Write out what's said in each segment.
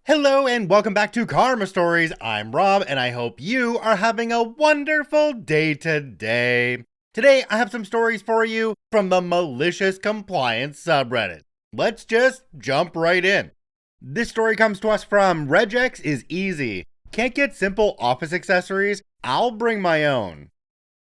Hello and welcome back to Karma Stories. I'm Rob and I hope you are having a wonderful day today. Today I have some stories for you from the Malicious Compliance subreddit. Let's just jump right in. This story comes to us from Regex is Easy. Can't get simple office accessories? I'll bring my own.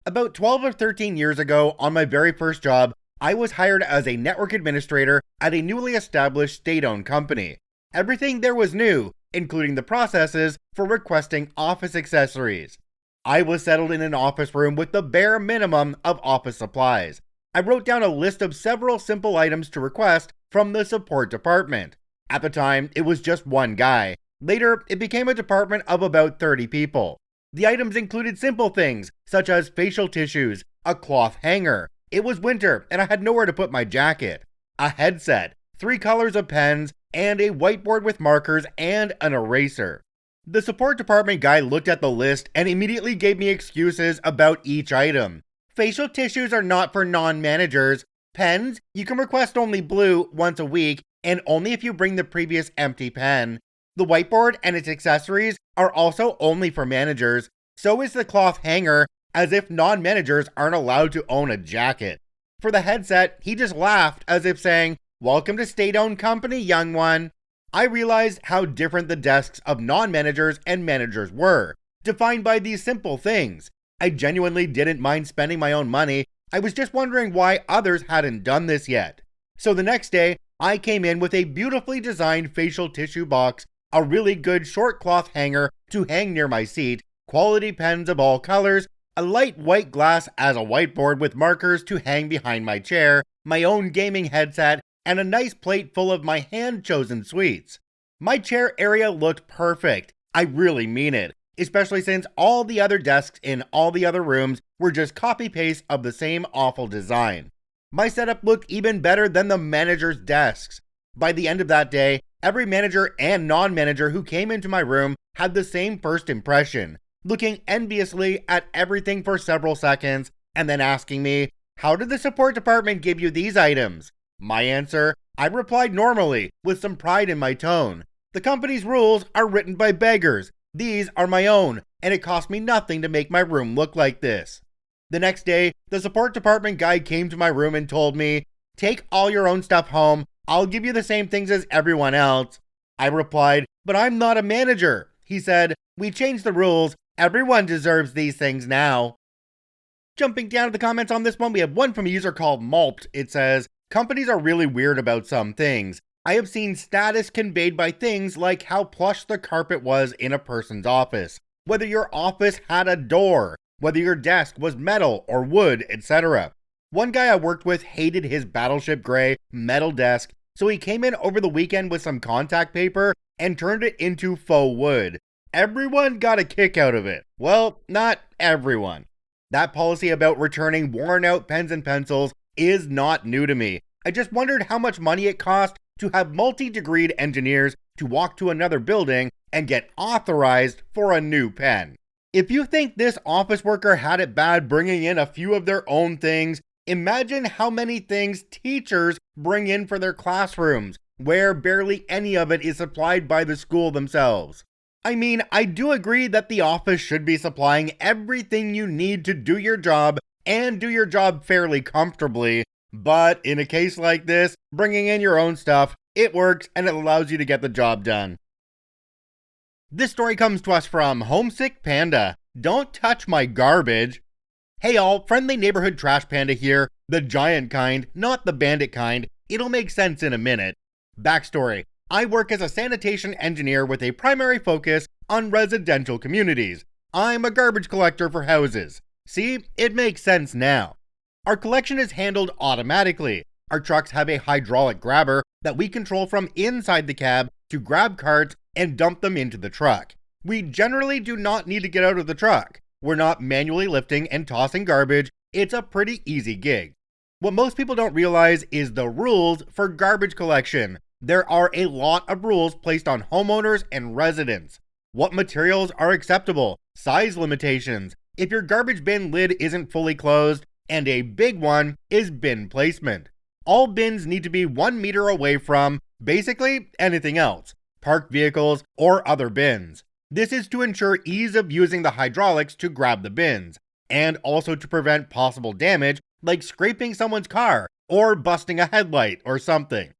About 12 or 13 years ago, on my very first job, I was hired as a network administrator at a newly established state-owned company. Everything there was new, including the processes for requesting office accessories. I was settled in an office room with the bare minimum of office supplies. I wrote down a list of several simple items to request from the support department. At the time, it was just one guy. Later, it became a department of about 30 people. The items included simple things, such as facial tissues, a cloth hanger. It was winter, and I had nowhere to put my jacket. A headset, 3 colors of pens, and a whiteboard with markers and an eraser. The support department guy looked at the list and immediately gave me excuses about each item. Facial tissues are not for non-managers. Pens, you can request only blue once a week and only if you bring the previous empty pen. The whiteboard and its accessories are also only for managers. So is the cloth hanger, as if non-managers aren't allowed to own a jacket. For the headset, he just laughed as if saying, "Welcome to state-owned company, young one." I realized how different the desks of non-managers and managers were, defined by these simple things. I genuinely didn't mind spending my own money. I was just wondering why others hadn't done this yet. So the next day, I came in with a beautifully designed facial tissue box, a really good short cloth hanger to hang near my seat, quality pens of all colors, a light white glass as a whiteboard with markers to hang behind my chair, my own gaming headset, and a nice plate full of my hand-chosen sweets. My chair area looked perfect. I really mean it, especially since all the other desks in all the other rooms were just copy-paste of the same awful design. My setup looked even better than the manager's desks. By the end of that day, every manager and non-manager who came into my room had the same first impression, looking enviously at everything for several seconds, and then asking me, "How did the support department give you these items?" My answer, I replied normally, with some pride in my tone. "The company's rules are written by beggars. These are my own, and it cost me nothing to make my room look like this." The next day, the support department guy came to my room and told me, "Take all your own stuff home. I'll give you the same things as everyone else." I replied, "But I'm not a manager." He said, "We changed the rules. Everyone deserves these things now." Jumping down to the comments on this one, we have one from a user called Malpt. It says, "Companies are really weird about some things. I have seen status conveyed by things like how plush the carpet was in a person's office, whether your office had a door, whether your desk was metal or wood, etc. One guy I worked with hated his battleship gray metal desk, so he came in over the weekend with some contact paper and turned it into faux wood. Everyone got a kick out of it. Well, not everyone. That policy about returning worn out pens and pencils is not new to me. I just wondered how much money it cost to have multi-degreed engineers to walk to another building and get authorized for a new pen. If you think this office worker had it bad bringing in a few of their own things, imagine how many things teachers bring in for their classrooms, where barely any of it is supplied by the school themselves. I mean, I do agree that the office should be supplying everything you need to do your job and do your job fairly comfortably, but in a case like this, bringing in your own stuff, it works and it allows you to get the job done. This story comes to us from Homesick Panda. "Don't touch my garbage." Hey all, friendly neighborhood trash panda here, the giant kind, not the bandit kind. It'll make sense in a minute. Backstory: I work as a sanitation engineer with a primary focus on residential communities. I'm a garbage collector for houses. See, it makes sense now. Our collection is handled automatically. Our trucks have a hydraulic grabber that we control from inside the cab to grab carts and dump them into the truck. We generally do not need to get out of the truck. We're not manually lifting and tossing garbage. It's a pretty easy gig. What most people don't realize is the rules for garbage collection. There are a lot of rules placed on homeowners and residents. What materials are acceptable, size limitations, if your garbage bin lid isn't fully closed, and a big one is bin placement. All bins need to be 1 meter away from basically anything else. parked vehicles, or other bins. This is to ensure ease of using the hydraulics to grab the bins, and also to prevent possible damage like scraping someone's car or busting a headlight or something.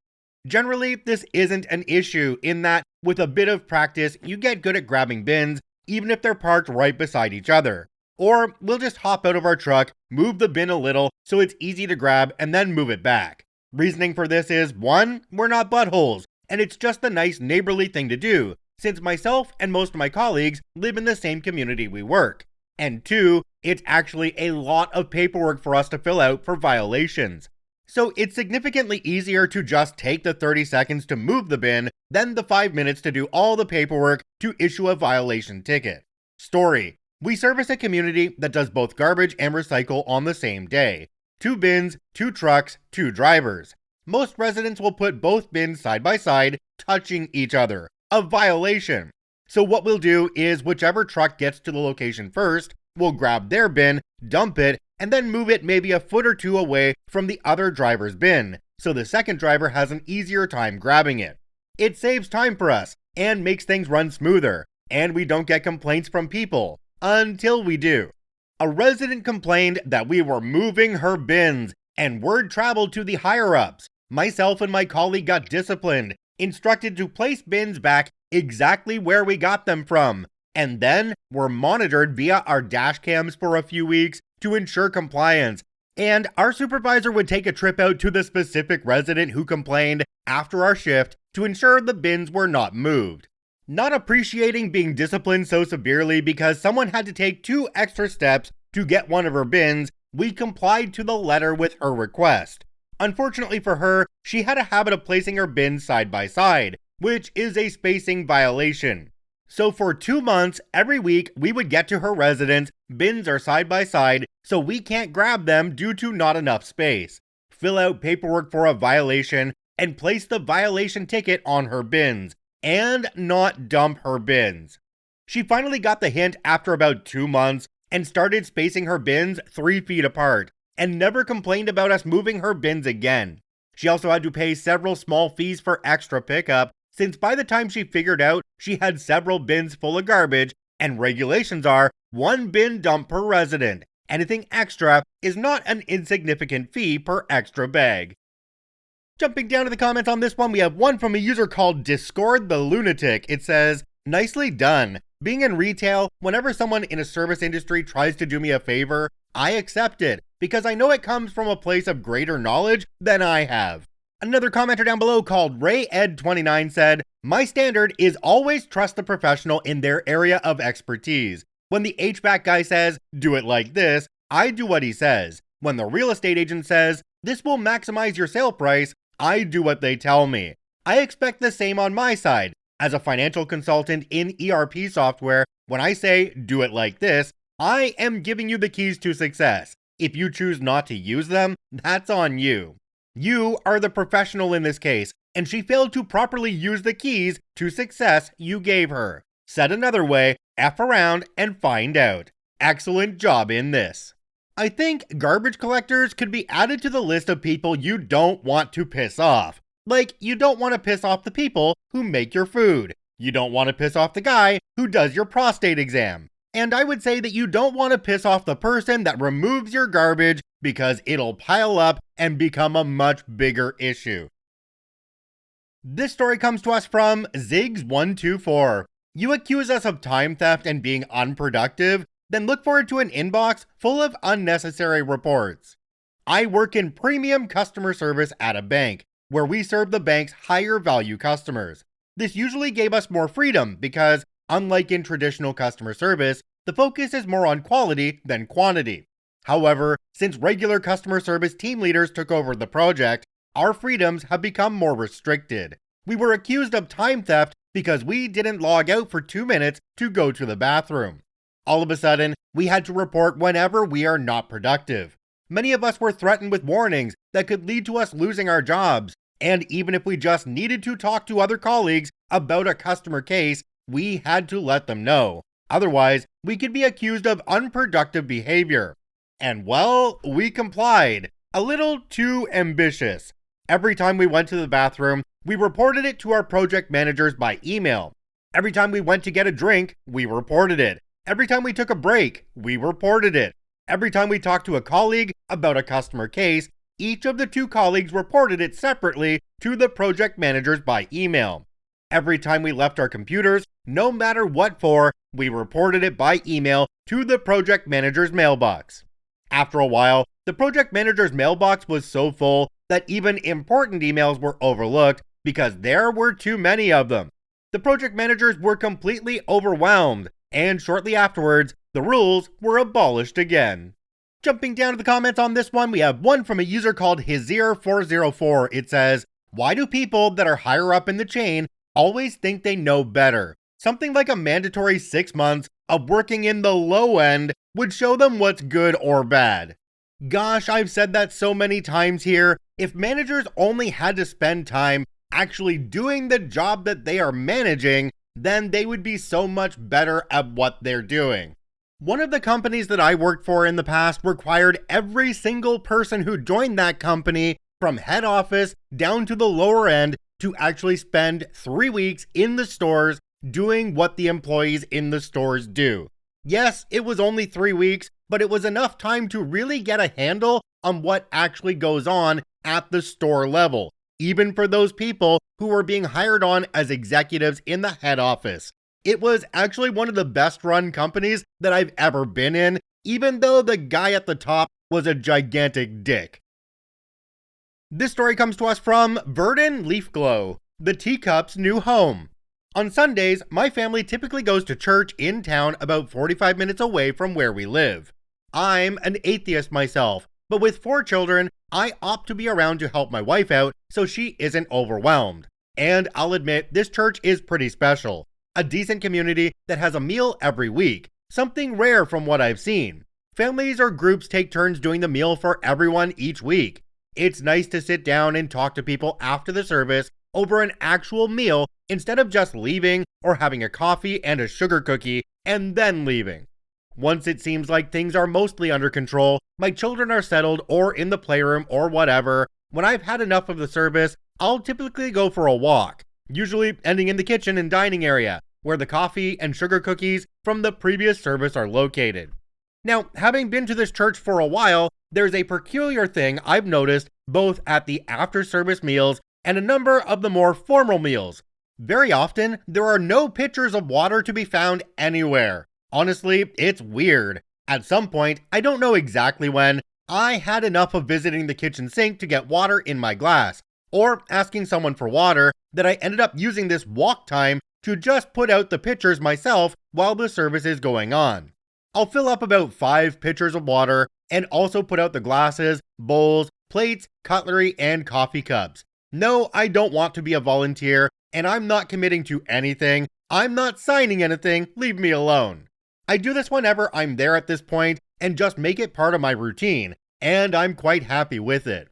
Generally, this isn't an issue in that with a bit of practice, you get good at grabbing bins even if they're parked right beside each other. Or we'll just hop out of our truck, move the bin a little so it's easy to grab, and then move it back. Reasoning for this is, 1, we're not buttholes, and it's just a nice neighborly thing to do, since myself and most of my colleagues live in the same community we work. And 2, it's actually a lot of paperwork for us to fill out for violations. So it's significantly easier to just take the 30 seconds to move the bin than the 5 minutes to do all the paperwork to issue a violation ticket. Story: we service a community that does both garbage and recycle on the same day. 2 bins, 2 trucks, 2 drivers. Most residents will put both bins side by side, touching each other. A violation. So what we'll do is whichever truck gets to the location first, we'll grab their bin, dump it, and then move it maybe a foot or 2 away from the other driver's bin, so the second driver has an easier time grabbing it. It saves time for us, and makes things run smoother, and we don't get complaints from people. Until we do. A resident complained that we were moving her bins, and word traveled to the higher-ups. Myself and my colleague got disciplined, instructed to place bins back exactly where we got them from, and then were monitored via our dash cams for a few weeks to ensure compliance. And our supervisor would take a trip out to the specific resident who complained after our shift to ensure the bins were not moved. Not appreciating being disciplined so severely because someone had to take 2 extra steps to get one of her bins, we complied to the letter with her request. Unfortunately for her, she had a habit of placing her bins side by side, which is a spacing violation. So for 2 months, every week, we would get to her residence, bins are side by side, so we can't grab them due to not enough space. Fill out paperwork for a violation, and place the violation ticket on her bins, and not dump her bins. She finally got the hint after about 2 months, and started spacing her bins 3 feet apart, and never complained about us moving her bins again. She also had to pay several small fees for extra pickup, since by the time she figured out she had several bins full of garbage, and regulations are 1 bin dump per resident. Anything extra is not an insignificant fee per extra bag. Jumping down to the comments on this one, we have one from a user called Discord the Lunatic. It says, "Nicely done. Being in retail, whenever someone in a service industry tries to do me a favor, I accept it, because I know it comes from a place of greater knowledge than I have." Another commenter down below called RayEd29 said, "My standard is always trust the professional in their area of expertise. When the HVAC guy says, do it like this, I do what he says. When the real estate agent says, this will maximize your sale price, I do what they tell me. I expect the same on my side. As a financial consultant in ERP software, when I say, do it like this, I am giving you the keys to success. If you choose not to use them, that's on you. You are the professional in this case, and she failed to properly use the keys to success you gave her. Said another way, F around and find out. Excellent job in this." I think garbage collectors could be added to the list of people you don't want to piss off. Like, you don't want to piss off the people who make your food. You don't want to piss off the guy who does your prostate exam. And I would say that you don't want to piss off the person that removes your garbage because it'll pile up and become a much bigger issue. This story comes to us from Ziggs124. "You accuse us of time theft and being unproductive? Then look forward to an inbox full of unnecessary reports. I work in premium customer service at a bank, where we serve the bank's higher value customers. This usually gave us more freedom because, unlike in traditional customer service, the focus is more on quality than quantity. However, since regular customer service team leaders took over the project, our freedoms have become more restricted. We were accused of time theft because we didn't log out for 2 minutes to go to the bathroom. All of a sudden, we had to report whenever we are not productive. Many of us were threatened with warnings that could lead to us losing our jobs, and even if we just needed to talk to other colleagues about a customer case, we had to let them know. Otherwise, we could be accused of unproductive behavior. And well, we complied. A little too ambitious. Every time we went to the bathroom, We reported it to our project managers by email. Every time we went to get a drink, we reported it. Every time we took a break, we reported it. Every time we talked to a colleague about a customer case, each of the two colleagues reported it separately to the project managers by email. Every time we left our computers, no matter what for, we reported it by email to the project manager's mailbox. After a while, the project manager's mailbox was so full that even important emails were overlooked because there were too many of them. The project managers were completely overwhelmed, and shortly afterwards, the rules were abolished again. Jumping down to the comments on this one, we have one from a user called Hizir404. It says, "Why do people that are higher up in the chain always think they know better? Something like a mandatory 6 months of working in the low end would show them what's good or bad." Gosh, I've said that so many times here. If managers only had to spend time actually doing the job that they are managing, then they would be so much better at what they're doing. One of the companies that I worked for in the past required every single person who joined that company, from head office down to the lower end, to actually spend 3 weeks in the stores doing what the employees in the stores do. Yes, it was only 3 weeks, but it was enough time to really get a handle on what actually goes on at the store level, even for those people who were being hired on as executives in the head office. It was actually one of the best run companies that I've ever been in, even though the guy at the top was a gigantic dick. This story comes to us from Verdon Leafglow, the Teacup's new home. On Sundays, my family typically goes to church in town about 45 minutes away from where we live. I'm an atheist myself, but with 4 children, I opt to be around to help my wife out so she isn't overwhelmed. And I'll admit, this church is pretty special. A decent community that has a meal every week, something rare from what I've seen. Families or groups take turns doing the meal for everyone each week. It's nice to sit down and talk to people after the service over an actual meal instead of just leaving or having a coffee and a sugar cookie and then leaving. Once it seems like things are mostly under control, my children are settled or in the playroom or whatever, when I've had enough of the service, I'll typically go for a walk, usually ending in the kitchen and dining area, where the coffee and sugar cookies from the previous service are located. Now, having been to this church for a while, there's a peculiar thing I've noticed both at the after-service meals and a number of the more formal meals. Very often, there are no pitchers of water to be found anywhere. Honestly, it's weird. At some point, I don't know exactly when, I had enough of visiting the kitchen sink to get water in my glass, or asking someone for water, that I ended up using this walk time to just put out the pitchers myself while the service is going on. I'll fill up about 5 pitchers of water and also put out the glasses, bowls, plates, cutlery, and coffee cups. No, I don't want to be a volunteer, and I'm not committing to anything. I'm not signing anything, leave me alone. I do this whenever I'm there at this point and just make it part of my routine, and I'm quite happy with it.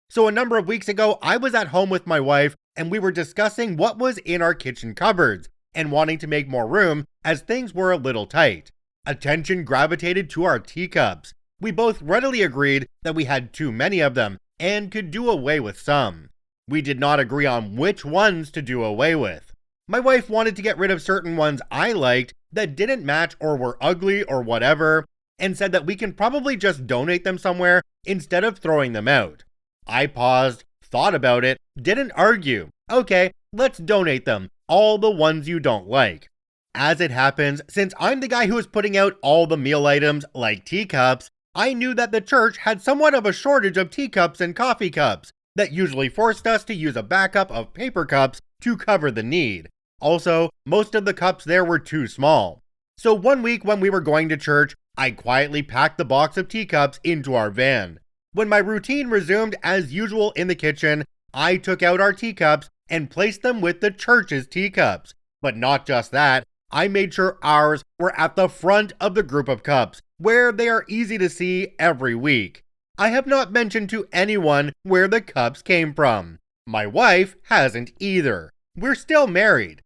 So a number of weeks ago, I was at home with my wife and we were discussing what was in our kitchen cupboards and wanting to make more room as things were a little tight. Attention gravitated to our teacups. We both readily agreed that we had too many of them and could do away with some. We did not agree on which ones to do away with. My wife wanted to get rid of certain ones I liked that didn't match or were ugly or whatever, and said that we can probably just donate them somewhere instead of throwing them out. I paused, thought about it, didn't argue. Okay, let's donate them, all the ones you don't like. As it happens, since I'm the guy who is putting out all the meal items like teacups, I knew that the church had somewhat of a shortage of teacups and coffee cups that usually forced us to use a backup of paper cups to cover the need. Also, most of the cups there were too small. So one week when we were going to church, I quietly packed the box of teacups into our van. When my routine resumed as usual in the kitchen, I took out our teacups and placed them with the church's teacups. But not just that, I made sure ours were at the front of the group of cups, where they are easy to see every week. I have not mentioned to anyone where the cups came from. My wife hasn't either. We're still married.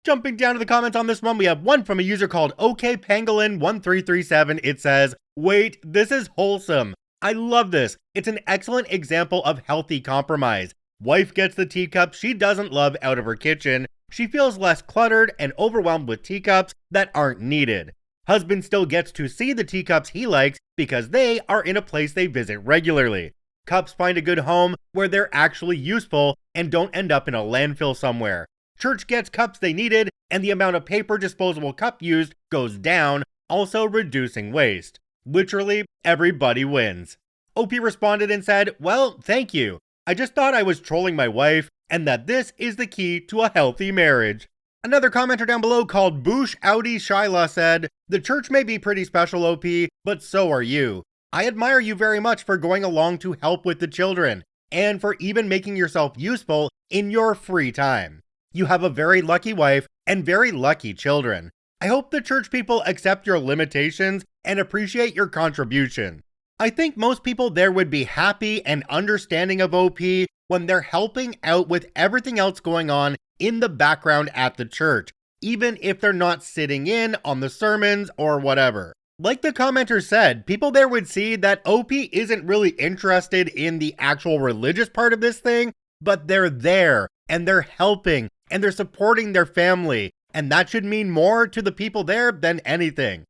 Jumping down to the comments on this one, we have one from a user called OKPangolin1337. It says, "Wait, this is wholesome. I love this. It's an excellent example of healthy compromise. Wife gets the teacups she doesn't love out of her kitchen. She feels less cluttered and overwhelmed with teacups that aren't needed. Husband still gets to see the teacups he likes because they are in a place they visit regularly. Cups find a good home where they're actually useful and don't end up in a landfill somewhere. Church gets cups they needed, and the amount of paper disposable cup used goes down, also reducing waste. Literally, everybody wins. OP responded and said, "Well, thank you. I just thought I was trolling my wife, and that this is the key to a healthy marriage." Another commenter down below called Boosh Audi Shyla said, "The church may be pretty special, OP, but so are you. I admire you very much for going along to help with the children, and for even making yourself useful in your free time. You have a very lucky wife and very lucky children. I hope the church people accept your limitations and appreciate your contribution." I think most people there would be happy and understanding of OP when they're helping out with everything else going on in the background at the church, even if they're not sitting in on the sermons or whatever. Like the commenter said, people there would see that OP isn't really interested in the actual religious part of this thing, but they're there, and they're helping, and they're supporting their family, and that should mean more to the people there than anything.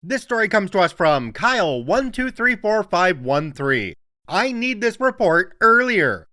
This story comes to us from Kyle1234513. I need this report earlier.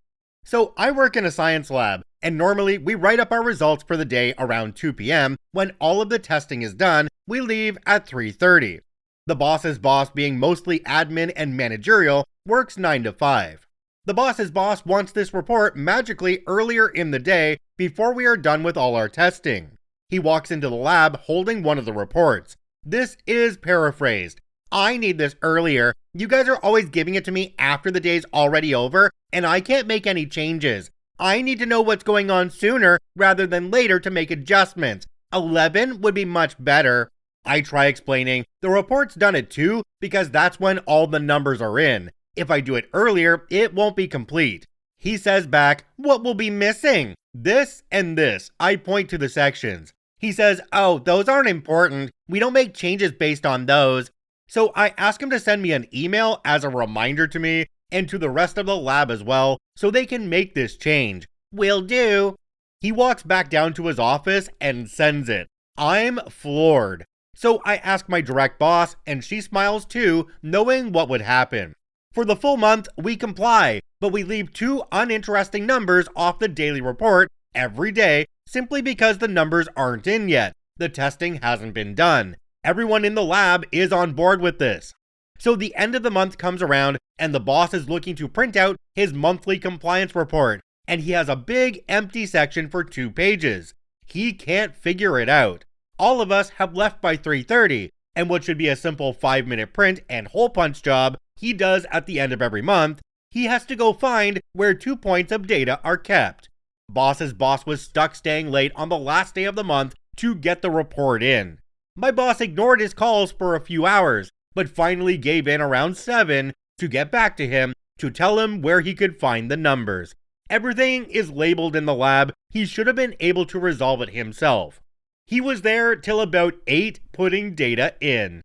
So I work in a science lab, and normally we write up our results for the day around 2 p.m. When all of the testing is done, we leave at 3:30. The boss's boss, being mostly admin and managerial, works 9 to 5. The boss's boss wants this report magically earlier in the day before we are done with all our testing. He walks into the lab holding one of the reports. This is paraphrased. "I need this earlier. You guys are always giving it to me after the day's already over, and I can't make any changes. I need to know what's going on sooner rather than later to make adjustments. 11 would be much better." I try explaining, the report's done at 2 because that's when all the numbers are in. If I do it earlier, it won't be complete. He says back, "What will be missing?" "This and this." I point to the sections. He says, "Oh, those aren't important. We don't make changes based on those." So I ask him to send me an email as a reminder to me and to the rest of the lab as well, so they can make this change. "Will do." He walks back down to his office and sends it. I'm floored. So I ask my direct boss, and she smiles too, knowing what would happen. For the full month, we comply, but we leave 2 uninteresting numbers off the daily report every day simply because the numbers aren't in yet. The testing hasn't been done. Everyone in the lab is on board with this. So the end of the month comes around, and the boss is looking to print out his monthly compliance report, and he has a big empty section for 2 pages. He can't figure it out. All of us have left by 3:30, and what should be a simple 5-minute print and hole punch job he does at the end of every month, he has to go find where 2 points of data are kept. Boss's boss was stuck staying late on the last day of the month to get the report in. My boss ignored his calls for a few hours, but finally gave in around 7 to get back to him to tell him where he could find the numbers. Everything is labeled in the lab. He should have been able to resolve it himself. He was there till about 8 putting data in.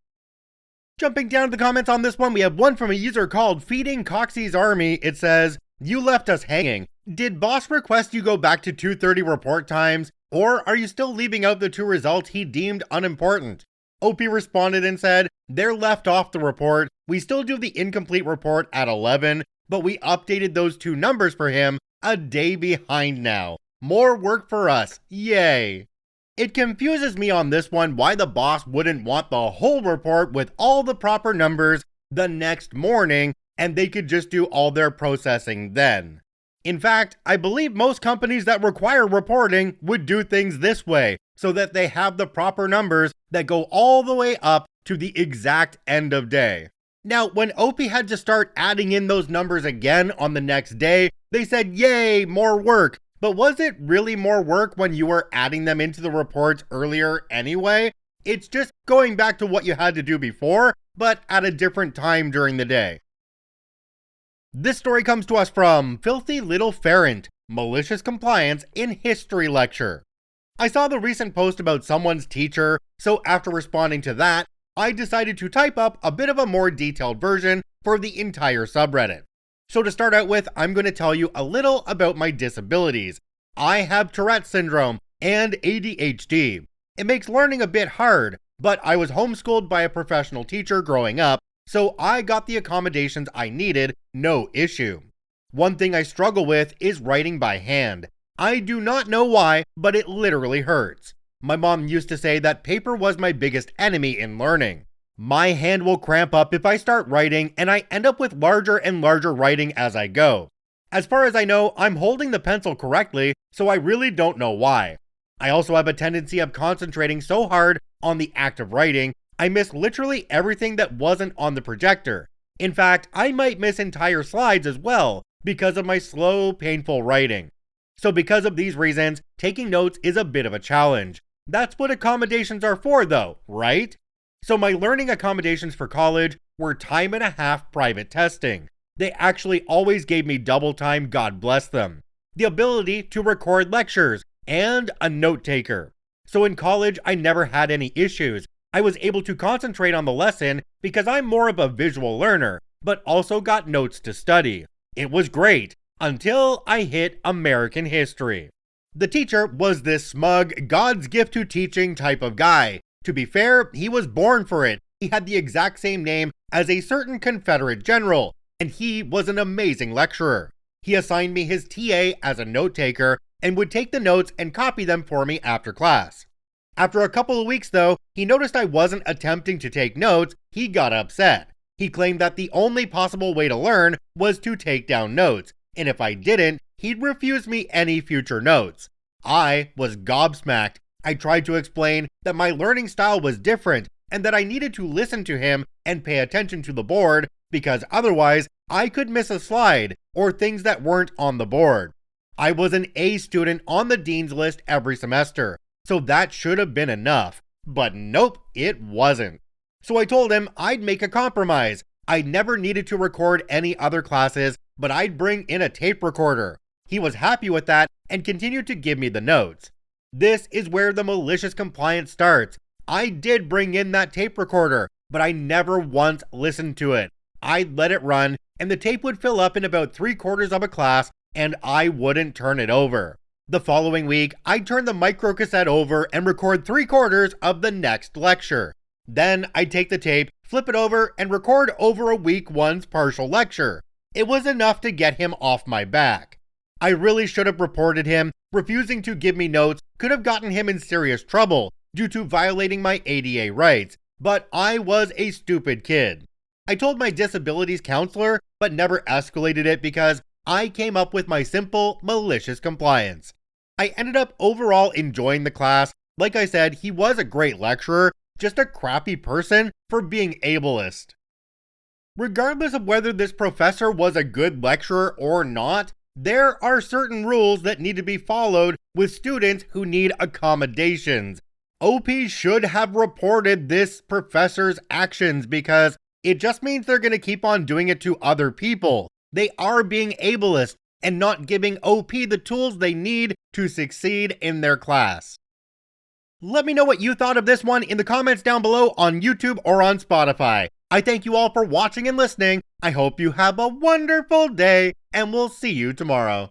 Jumping down to the comments on this one, we have one from a user called Feeding Coxie's Army. It says, "You left us hanging. Did boss request you go back to 2:30 report times, or are you still leaving out the 2 results he deemed unimportant?" OP responded and said, "They're left off the report. We still do the incomplete report at 11, but we updated those 2 numbers for him a day behind now. More work for us. Yay." It confuses me on this one why the boss wouldn't want the whole report with all the proper numbers the next morning, and they could just do all their processing then. In fact, I believe most companies that require reporting would do things this way, so that they have the proper numbers that go all the way up to the exact end of day. Now, when OP had to start adding in those numbers again on the next day, they said, "Yay, more work." But was it really more work when you were adding them into the reports earlier anyway? It's just going back to what you had to do before, but at a different time during the day. This story comes to us from Filthy Little Ferrant, Malicious Compliance in History Lecture. I saw the recent post about someone's teacher, so after responding to that, I decided to type up a bit of a more detailed version for the entire subreddit. So to start out with, I'm going to tell you a little about my disabilities. I have Tourette syndrome and ADHD. It makes learning a bit hard, but I was homeschooled by a professional teacher growing up, so I got the accommodations I needed, no issue. One thing I struggle with is writing by hand. I do not know why, but it literally hurts. My mom used to say that paper was my biggest enemy in learning. My hand will cramp up if I start writing, and I end up with larger and larger writing as I go. As far as I know, I'm holding the pencil correctly, so I really don't know why. I also have a tendency of concentrating so hard on the act of writing, I miss literally everything that wasn't on the projector. In fact, I might miss entire slides as well because of my slow, painful writing. So because of these reasons, taking notes is a bit of a challenge. That's what accommodations are for though, right? So my learning accommodations for college were 1.5 private testing. They actually always gave me double time, God bless them. The ability to record lectures, and a note taker. So in college, I never had any issues. I was able to concentrate on the lesson because I'm more of a visual learner, but also got notes to study. It was great, until I hit American history. The teacher was this smug, God's gift to teaching type of guy. To be fair, he was born for it. He had the exact same name as a certain Confederate general, and he was an amazing lecturer. He assigned me his TA as a note taker and would take the notes and copy them for me after class. After a couple of weeks though, he noticed I wasn't attempting to take notes. He got upset. He claimed that the only possible way to learn was to take down notes, and if I didn't, he'd refuse me any future notes. I was gobsmacked. I tried to explain that my learning style was different and that I needed to listen to him and pay attention to the board because otherwise I could miss a slide or things that weren't on the board. I was an A student on the dean's list every semester, so that should have been enough. But nope, it wasn't. So I told him I'd make a compromise. I never needed to record any other classes, but I'd bring in a tape recorder. He was happy with that and continued to give me the notes. This is where the malicious compliance starts. I did bring in that tape recorder, but I never once listened to it. I'd let it run, and the tape would fill up in about 3/4 of a class, and I wouldn't turn it over. The following week, I'd turn the microcassette over and record 3/4 of the next lecture. Then I'd take the tape, flip it over, and record over a week one's partial lecture. It was enough to get him off my back. I really should have reported him. Refusing to give me notes could have gotten him in serious trouble due to violating my ADA rights, but I was a stupid kid. I told my disabilities counselor, but never escalated it because I came up with my simple, malicious compliance. I ended up overall enjoying the class. Like I said, he was a great lecturer, just a crappy person for being ableist. Regardless of whether this professor was a good lecturer or not, there are certain rules that need to be followed with students who need accommodations. OP should have reported this professor's actions because it just means they're going to keep on doing it to other people. They are being ableist and not giving OP the tools they need to succeed in their class. Let me know what you thought of this one in the comments down below on YouTube or on Spotify. I thank you all for watching and listening. I hope you have a wonderful day, and we'll see you tomorrow.